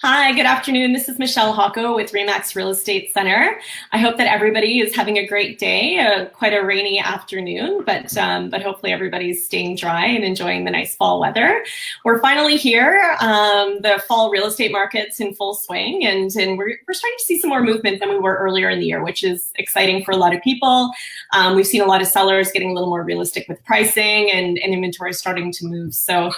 Hi, good afternoon. This is Michelle Hocko with Remax Real Estate Center. I hope that everybody is having a great day, quite a rainy afternoon, but hopefully everybody's staying dry and enjoying the nice fall weather. We're finally here. The fall real estate market's in full swing, and we're starting to see some more movement than we were earlier in the year, which is exciting for a lot of people. We've seen a lot of sellers getting a little more realistic with pricing and inventory starting to move. So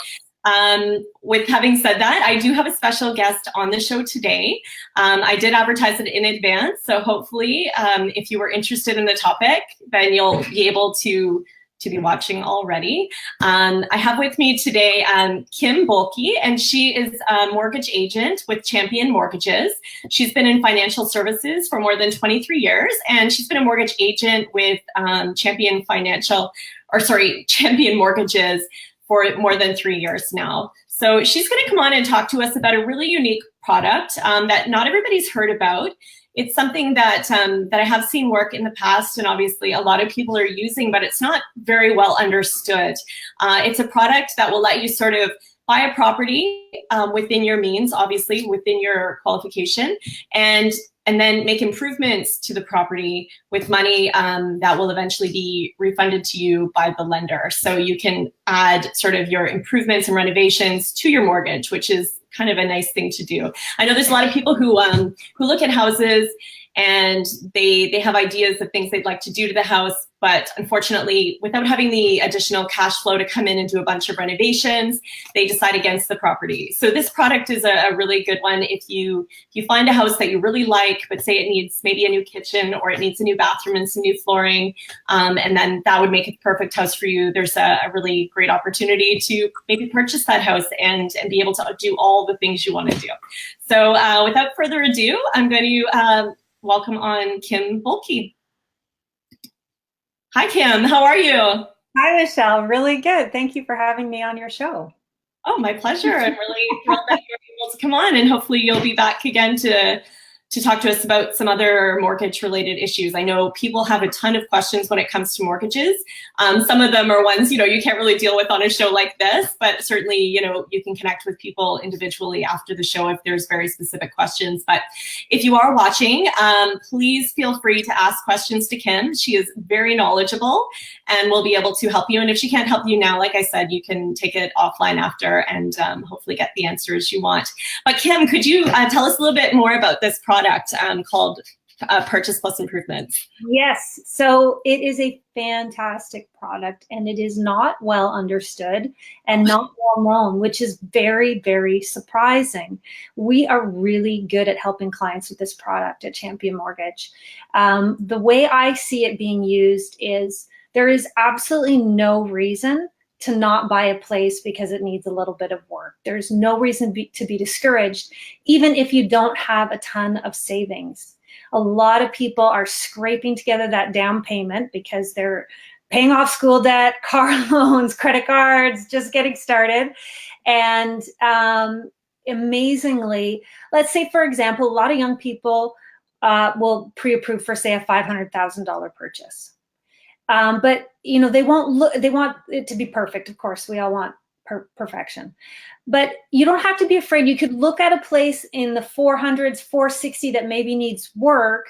with having said that, I do have a special guest on the show today. I did advertise it in advance, so hopefully if you were interested in the topic, then you'll be able to be watching already. I have with me today Kim Boehlke, and she is a mortgage agent with Champion Mortgages. She's been in financial services for more than 23 years, and she's been a mortgage agent with Champion Mortgages for more than 3 years now. So she's going to come on and talk to us about a really unique product that not everybody's heard about. It's something that that I have seen work in the past, and obviously a lot of people are using, but it's not very well understood. It's a product that will let you sort of buy a property within your means, obviously within your qualification, and then make improvements to the property with money that will eventually be refunded to you by the lender. So you can add sort of your improvements and renovations to your mortgage, which is kind of a nice thing to do. I know there's a lot of people who look at houses and they have ideas of things they'd like to do to the house, but unfortunately, without having the additional cash flow to come in and do a bunch of renovations, they decide against the property. So this product is a really good one. If you find a house that you really like, but say it needs maybe a new kitchen or it needs a new bathroom and some new flooring, and then that would make it the perfect house for you, there's a really great opportunity to maybe purchase that house and be able to do all the things you want to do. So without further ado, I'm going to welcome on Kim Boehlke. Hi, Kim. How are you? Hi, Michelle. Really good. Thank you for having me on your show. Oh, my pleasure. I'm really thrilled that you're able to come on, and hopefully you'll be back again to talk to us about some other mortgage-related issues. I know people have a ton of questions when it comes to mortgages. Some of them are ones, you can't really deal with on a show like this, but certainly, you can connect with people individually after the show if there's very specific questions. But if you are watching, please feel free to ask questions to Kim. She is very knowledgeable and will be able to help you. And if she can't help you now, like I said, you can take it offline after and hopefully get the answers you want. But Kim, could you tell us a little bit more about this product called Purchase Plus Improvements? Yes, so it is a fantastic product, and it is not well understood and not well known, which is very, very surprising. We are really good at helping clients with this product at Champion Mortgage. The way I see it being used is there is absolutely no reason to not buy a place because it needs a little bit of work. There's no reason to be discouraged, even if you don't have a ton of savings. A lot of people are scraping together that down payment because they're paying off school debt, car loans, credit cards, just getting started. And amazingly, let's say, for example, a lot of young people will pre-approve for, say, a $500,000 purchase. But they want it to be perfect. Of course, we all want perfection, but you don't have to be afraid. You could look at a place in the 400s, 460 that maybe needs work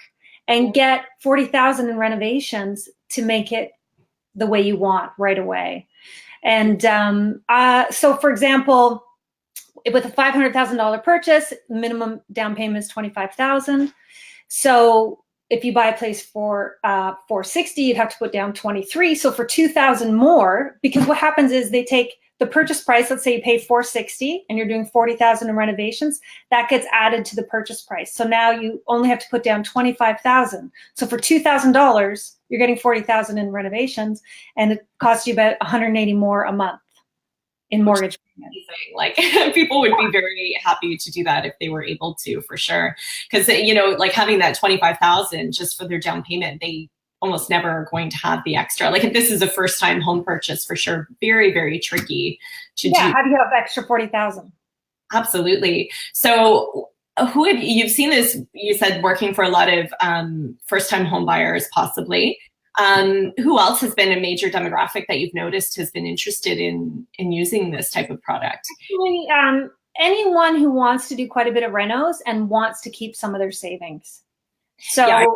and get 40,000 in renovations to make it the way you want right away. And so, for example, with a $500,000 purchase, minimum down payment is $25,000. So if you buy a place for $460,000, you'd have to put down $23,000. So for $2,000 more, because what happens is they take the purchase price. Let's say you pay $460,000 and you're doing $40,000 in renovations. That gets added to the purchase price. So now you only have to put down $25,000. So for $2,000, you're getting $40,000 in renovations, and it costs you about $180 more a month in mortgage payments. Like people would be very happy to do that if they were able to, for sure. Because like having that $25,000 just for their down payment, they almost never are going to have the extra. Like if this is a first-time home purchase, for sure, very, very tricky to do. Yeah, how do you have extra $40,000? Absolutely. So you've seen this, you said, working for a lot of first-time home buyers, possibly. Who else has been a major demographic that you've noticed has been interested in using this type of product? Actually, anyone who wants to do quite a bit of renos and wants to keep some of their savings. So, yeah,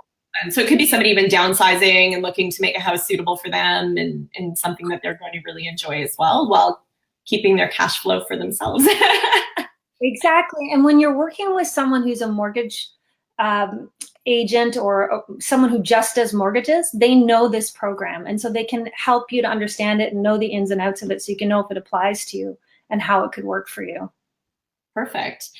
so it could be somebody even downsizing and looking to make a house suitable for them and something that they're going to really enjoy as well, while keeping their cash flow for themselves. exactly. And when you're working with someone who's a mortgage agent or someone who just does mortgages, they know this program. And so they can help you to understand it and know the ins and outs of it, so you can know if it applies to you and how it could work for you. Perfect.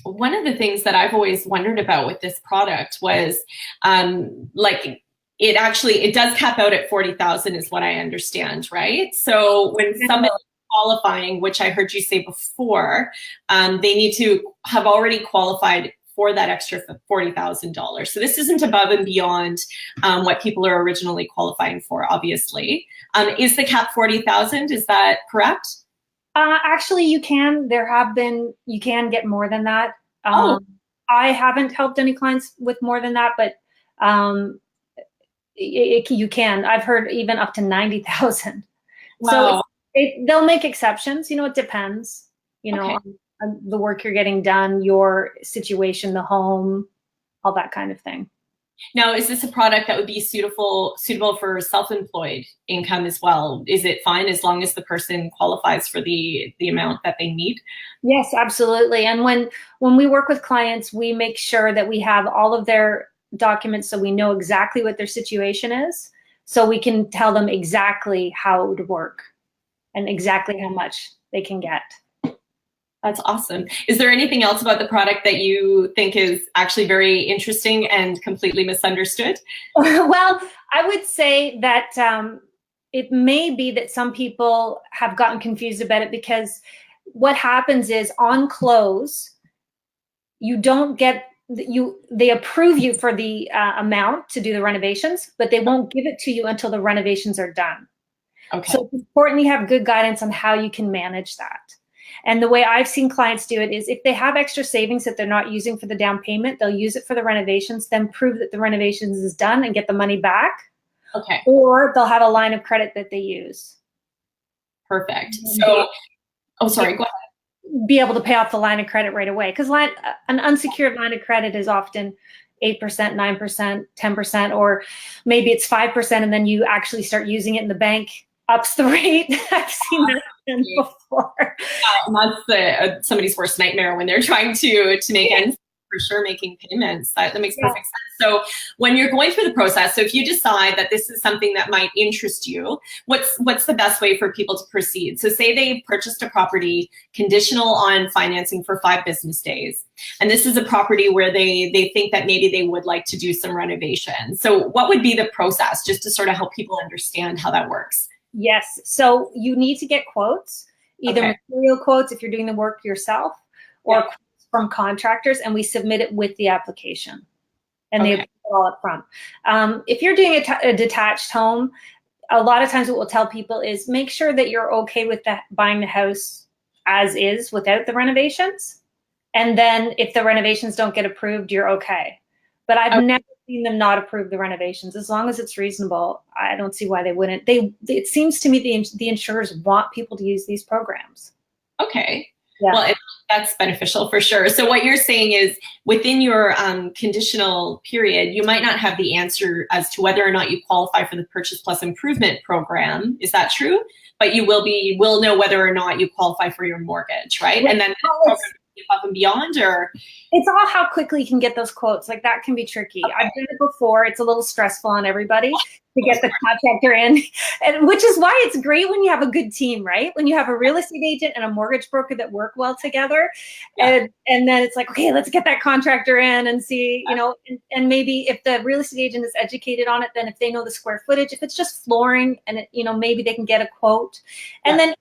One of the things that I've always wondered about with this product was like it does cap out at 40,000 is what I understand, right? So when somebody's qualifying, which I heard you say before, they need to have already qualified for that extra $40,000. So this isn't above and beyond what people are originally qualifying for, obviously. Is the cap 40,000? Is that correct? Actually, you can. You can get more than that. I haven't helped any clients with more than that, but you can. I've heard even up to 90,000. Wow. So they'll make exceptions. It depends. On the work you're getting done, your situation, the home, all that kind of thing. Now, is this a product that would be suitable for self-employed income as well? Is it fine as long as the person qualifies for the amount that they need? Yes, absolutely. And when we work with clients, we make sure that we have all of their documents so we know exactly what their situation is, so we can tell them exactly how it would work and exactly how much they can get. That's awesome. Is there anything else about the product that you think is actually very interesting and completely misunderstood? Well, I would say that it may be that some people have gotten confused about it, because what happens is on close, you don't get they approve you for the amount to do the renovations, but they won't give it to you until the renovations are done. Okay. So it's important you have good guidance on how you can manage that. And the way I've seen clients do it is, if they have extra savings that they're not using for the down payment, they'll use it for the renovations, then prove that the renovations is done and get the money back. Okay. Or they'll have a line of credit that they use. Perfect. So, sorry, go ahead. Be able to pay off the line of credit right away, because an unsecured line of credit is often 8%, 9%, 10%, or maybe it's 5%, and then you actually start using it and the bank ups the rate. I've seen that before. That's somebody's worst nightmare when they're trying to make ends, for sure, making payments. That makes perfect sense. So when you're going through the process, so if you decide that this is something that might interest you, what's the best way for people to proceed? So say they purchased a property conditional on financing for 5 business days, and this is a property where they think that maybe they would like to do some renovation. So what would be the process, just to sort of help people understand how that works? Yes. So you need to get quotes, either material quotes if you're doing the work yourself, or quotes from contractors, and we submit it with the application, and they put it all up front. If you're doing a detached home, a lot of times what we'll tell people is make sure that you're okay with buying the house as is without the renovations. And then if the renovations don't get approved, you're okay. But I've never seen them not approve the renovations. As long as it's reasonable, I don't see why they wouldn't. It seems to me the insurers want people to use these programs. Okay. Yeah. Well, that's beneficial for sure. So what you're saying is, within your conditional period, you might not have the answer as to whether or not you qualify for the Purchase Plus Improvement program. Is that true? But you will know whether or not you qualify for your mortgage, right? And then the program up and beyond, or it's all how quickly you can get those quotes. Like, that can be tricky. I've done it before. It's a little stressful on everybody to get the contractor in, and which is why it's great when you have a good team, right? When you have a real estate agent and a mortgage broker that work well together, and then it's like, okay, let's get that contractor in and see, and maybe if the real estate agent is educated on it, then if they know the square footage, if it's just flooring, and maybe they can get a quote, and then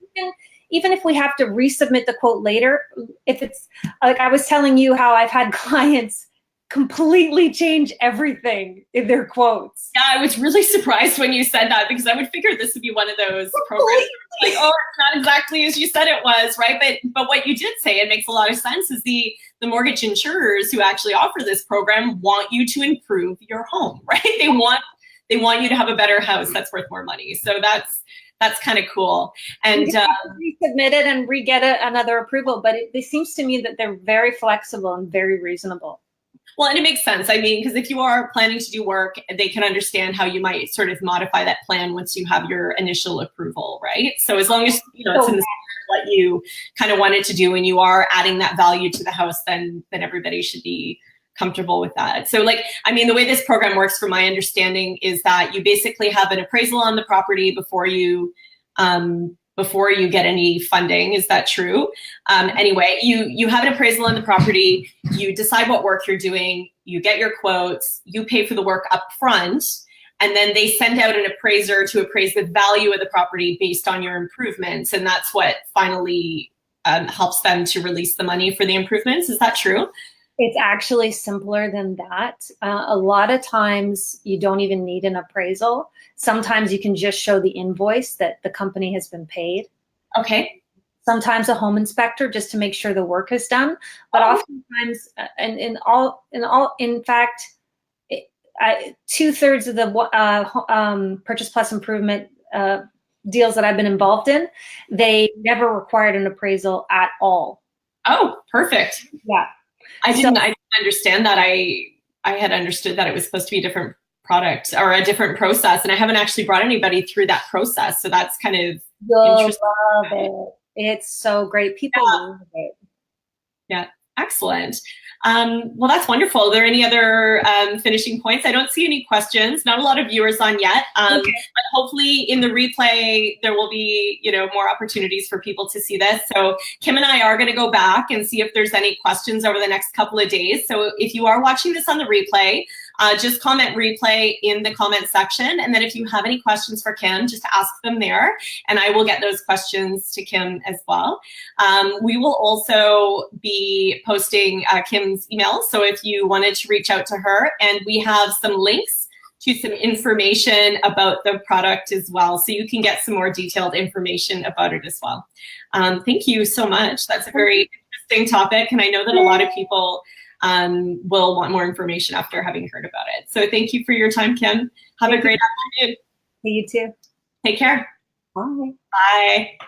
even if we have to resubmit the quote later, if it's like I was telling you how I've had clients completely change everything in their quotes. Yeah, I was really surprised when you said that, because I would figure this would be one of those programs like, oh, it's not exactly as you said it was, right? But what you did say, it makes a lot of sense, is the mortgage insurers who actually offer this program want you to improve your home, right? They want you to have a better house that's worth more money. So that's That's kind of cool. And resubmit it and re-get another approval, but it seems to me that they're very flexible and very reasonable. Well, and it makes sense. I mean, because if you are planning to do work, they can understand how you might sort of modify that plan once you have your initial approval, right? So as long as, you know, it's in the what you kind of wanted to do and you are adding that value to the house, then everybody should be comfortable with that. So like, I mean, the way this program works from my understanding is that you basically have an appraisal on the property before you get any funding. Is that true? Anyway, you have an appraisal on the property, you decide what work you're doing, you get your quotes, you pay for the work up front, and then they send out an appraiser to appraise the value of the property based on your improvements. And that's what finally helps them to release the money for the improvements. Is that true? It's actually simpler than that. A lot of times you don't even need an appraisal. Sometimes you can just show the invoice that the company has been paid. Okay. Sometimes a home inspector just to make sure the work is done. But oftentimes, in fact, 2/3 of the Purchase Plus improvement deals that I've been involved in, they never required an appraisal at all. Oh, perfect. Yeah. I didn't understand that. I had understood that it was supposed to be a different product or a different process, and I haven't actually brought anybody through that process. So that's kind of interesting. Love it. It's so great. People love it. Yeah, excellent. Well, that's wonderful. Are there any other finishing points? I don't see any questions. Not a lot of viewers on yet, but hopefully in the replay there will be, you know, more opportunities for people to see this. So Kim and I are going to go back and see if there's any questions over the next couple of days. So if you are watching this on the replay, just comment replay in the comment section. And then if you have any questions for Kim, just ask them there and I will get those questions to Kim as well. We will also be posting Kim's email. So if you wanted to reach out to her, and we have some links to some information about the product as well. So you can get some more detailed information about it as well. Thank you so much. That's a very interesting topic. And I know that a lot of people will want more information after having heard about it. So thank you for your time, Kim. Have a great afternoon. You too. Take care. Bye. Bye.